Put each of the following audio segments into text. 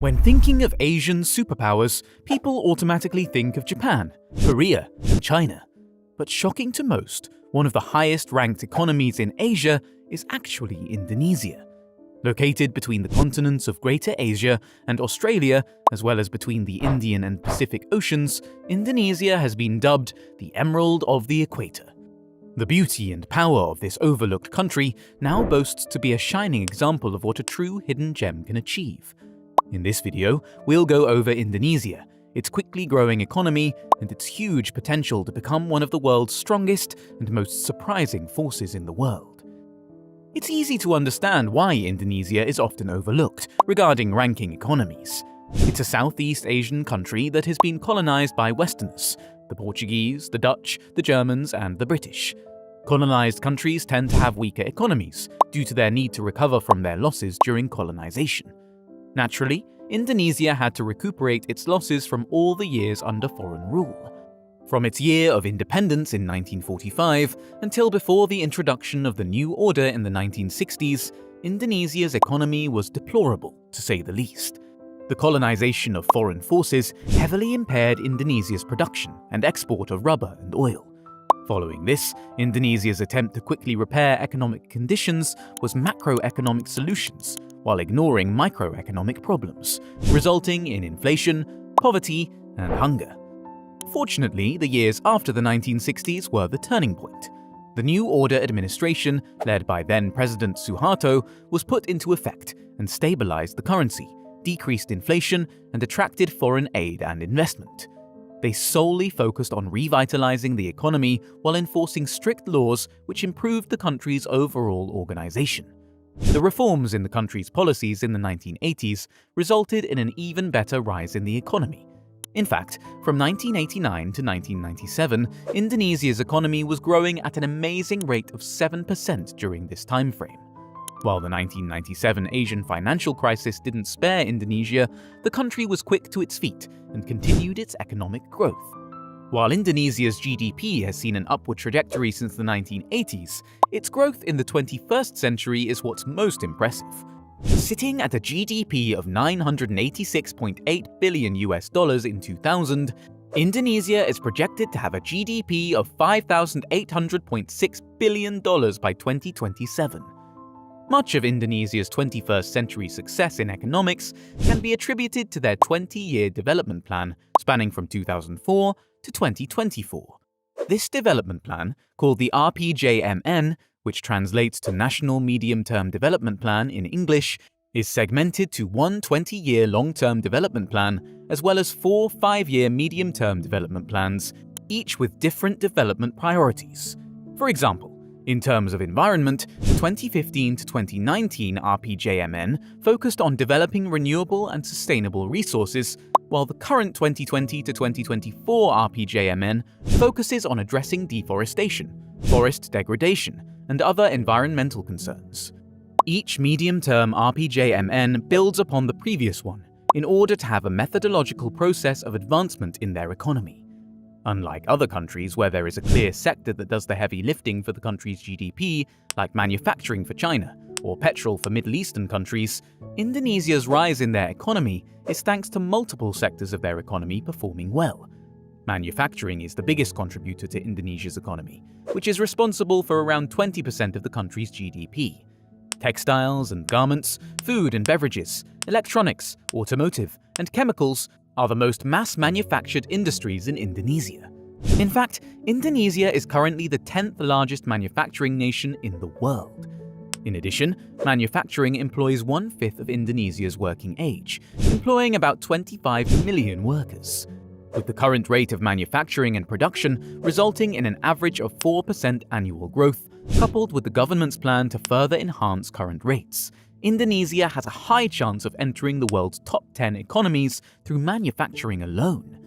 When thinking of Asian superpowers, people automatically think of Japan, Korea, and China. But shocking to most, one of the highest-ranked economies in Asia is actually Indonesia. Located between the continents of Greater Asia and Australia, as well as between the Indian and Pacific Oceans, Indonesia has been dubbed the Emerald of the Equator. The beauty and power of this overlooked country now boasts to be a shining example of what a true hidden gem can achieve. In this video, we'll go over Indonesia, its quickly growing economy, and its huge potential to become one of the world's strongest and most surprising forces in the world. It's easy to understand why Indonesia is often overlooked regarding ranking economies. It's a Southeast Asian country that has been colonized by Westerners, the Portuguese, the Dutch, the Germans, and the British. Colonized countries tend to have weaker economies due to their need to recover from their losses during colonization. Naturally, Indonesia had to recuperate its losses from all the years under foreign rule. From its year of independence in 1945 until before the introduction of the new order in the 1960s, Indonesia's economy was deplorable, to say the least. The colonization of foreign forces heavily impaired Indonesia's production and export of rubber and oil. Following this, Indonesia's attempt to quickly repair economic conditions was macroeconomic solutions, while ignoring microeconomic problems, resulting in inflation, poverty, and hunger. Fortunately, the years after the 1960s were the turning point. The New Order administration, led by then-President Suharto, was put into effect and stabilized the currency, decreased inflation, and attracted foreign aid and investment. They solely focused on revitalizing the economy while enforcing strict laws which improved the country's overall organization. The reforms in the country's policies in the 1980s resulted in an even better rise in the economy. In fact, from 1989 to 1997, Indonesia's economy was growing at an amazing rate of 7% during this time frame. While the 1997 Asian financial crisis didn't spare Indonesia, the country was quick to its feet and continued its economic growth. While Indonesia's GDP has seen an upward trajectory since the 1980s, its growth in the 21st century is what's most impressive. Sitting at a GDP of $986.8 billion in 2000, Indonesia is projected to have a GDP of $5,800.6 billion by 2027. Much of Indonesia's 21st century success in economics can be attributed to their 20-year development plan spanning from 2004 to 2024. This development plan, called the RPJMN, which translates to National Medium-Term Development Plan in English, is segmented to one 20-year long-term development plan as well as 4 5-year medium-term development plans, each with different development priorities. For example, in terms of environment, the 2015 to 2019 RPJMN focused on developing renewable and sustainable resources, while the current 2020 to 2024 RPJMN focuses on addressing deforestation, forest degradation, and other environmental concerns. Each medium-term RPJMN builds upon the previous one in order to have a methodological process of advancement in their economy. Unlike other countries where there is a clear sector that does the heavy lifting for the country's GDP, like manufacturing for China or petrol for Middle Eastern countries, Indonesia's rise in their economy is thanks to multiple sectors of their economy performing well. Manufacturing is the biggest contributor to Indonesia's economy, which is responsible for around 20% of the country's GDP. Textiles and garments, food and beverages, electronics, automotive, and chemicals are the most mass-manufactured industries in Indonesia. In fact, Indonesia is currently the 10th largest manufacturing nation in the world. In addition, manufacturing employs 1/5 of Indonesia's working age, employing about 25 million workers. With the current rate of manufacturing and production resulting in an average of 4% annual growth, coupled with the government's plan to further enhance current rates, Indonesia has a high chance of entering the world's top 10 economies through manufacturing alone.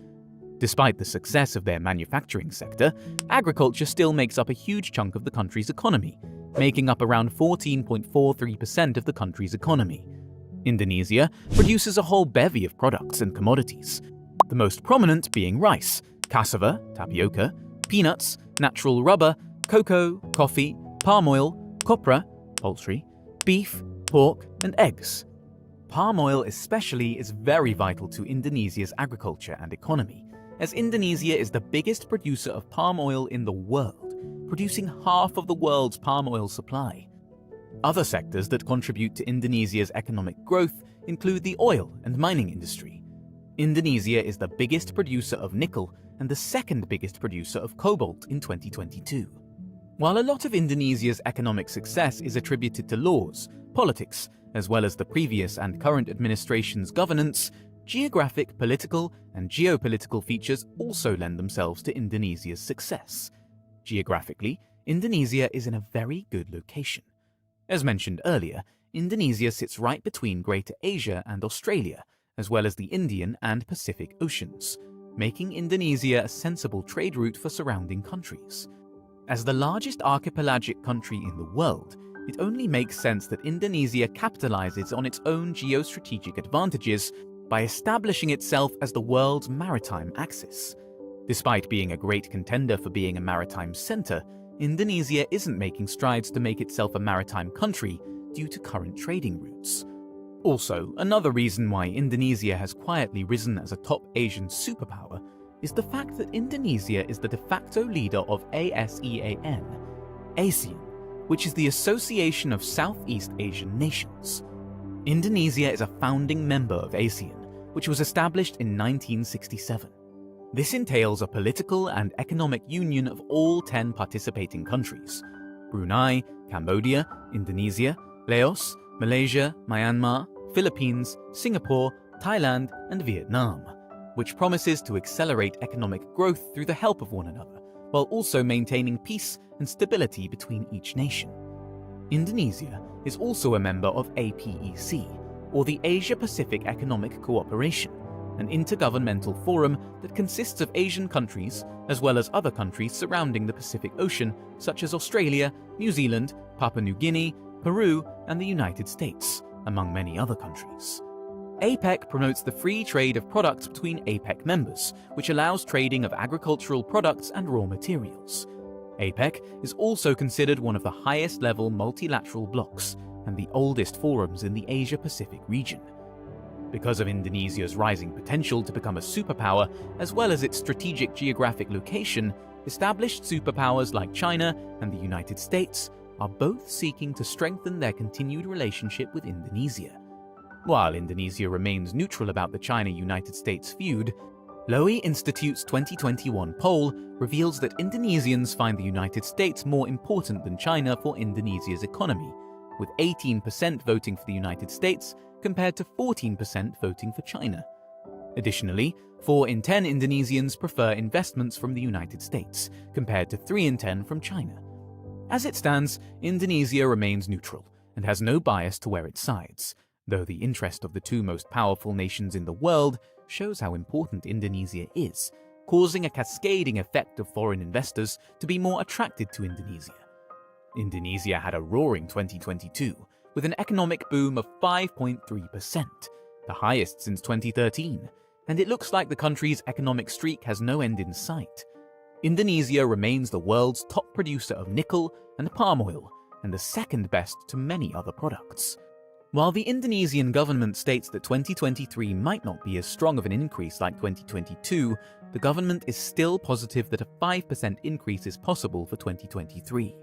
Despite the success of their manufacturing sector, agriculture still makes up a huge chunk of the country's economy, making up around 14.43% of the country's economy. Indonesia produces a whole bevy of products and commodities, the most prominent being rice, cassava, tapioca, peanuts, natural rubber, cocoa, coffee, palm oil, copra, poultry, beef, pork, and eggs. Palm oil especially is very vital to Indonesia's agriculture and economy, as Indonesia is the biggest producer of palm oil in the world, producing half of the world's palm oil supply. Other sectors that contribute to Indonesia's economic growth include the oil and mining industry. Indonesia is the biggest producer of nickel and the second biggest producer of cobalt in 2022. While a lot of Indonesia's economic success is attributed to laws, politics, as well as the previous and current administration's governance, geographic, political, and geopolitical features also lend themselves to Indonesia's success. Geographically, Indonesia is in a very good location. As mentioned earlier, Indonesia sits right between Greater Asia and Australia, as well as the Indian and Pacific Oceans, making Indonesia a sensible trade route for surrounding countries. As the largest archipelagic country in the world, it only makes sense that Indonesia capitalizes on its own geostrategic advantages by establishing itself as the world's maritime axis. Despite being a great contender for being a maritime center, Indonesia isn't making strides to make itself a maritime country due to current trading routes. Also, another reason why Indonesia has quietly risen as a top Asian superpower is the fact that Indonesia is the de facto leader of ASEAN, which is the Association of Southeast Asian Nations. Indonesia is a founding member of ASEAN, which was established in 1967. This entails a political and economic union of all 10 participating countries: Brunei, Cambodia, Indonesia, Laos, Malaysia, Myanmar, Philippines, Singapore, Thailand, and Vietnam, which promises to accelerate economic growth through the help of one another, while also maintaining peace and stability between each nation. Indonesia is also a member of APEC, or the Asia-Pacific Economic Cooperation, an intergovernmental forum that consists of Asian countries as well as other countries surrounding the Pacific Ocean, such as Australia, New Zealand, Papua New Guinea, Peru, and the United States, among many other countries. APEC promotes the free trade of products between APEC members, which allows trading of agricultural products and raw materials. APEC is also considered one of the highest-level multilateral blocs and the oldest forums in the Asia-Pacific region. Because of Indonesia's rising potential to become a superpower, as well as its strategic geographic location, established superpowers like China and the United States are both seeking to strengthen their continued relationship with Indonesia. While Indonesia remains neutral about the China-United States feud, Lowy Institute's 2021 poll reveals that Indonesians find the United States more important than China for Indonesia's economy, with 18% voting for the United States compared to 14% voting for China. Additionally, 4 in 10 Indonesians prefer investments from the United States, compared to 3 in 10 from China. As it stands, Indonesia remains neutral and has no bias to where it sides, though the interest of the 2 most powerful nations in the world shows how important Indonesia is, causing a cascading effect of foreign investors to be more attracted to Indonesia. Indonesia had a roaring 2022, with an economic boom of 5.3%, the highest since 2013, and it looks like the country's economic streak has no end in sight. Indonesia remains the world's top producer of nickel and palm oil, and the second best to many other products. While the Indonesian government states that 2023 might not be as strong of an increase like 2022, the government is still positive that a 5% increase is possible for 2023.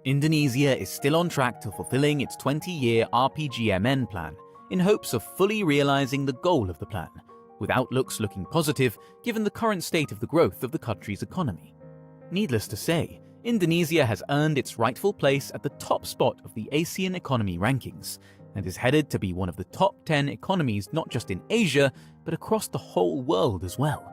Indonesia is still on track to fulfilling its 20-year RPGMN plan, in hopes of fully realizing the goal of the plan, with outlooks looking positive given the current state of the growth of the country's economy. Needless to say, Indonesia has earned its rightful place at the top spot of the ASEAN economy rankings, and is headed to be one of the top 10 economies not just in Asia, but across the whole world as well.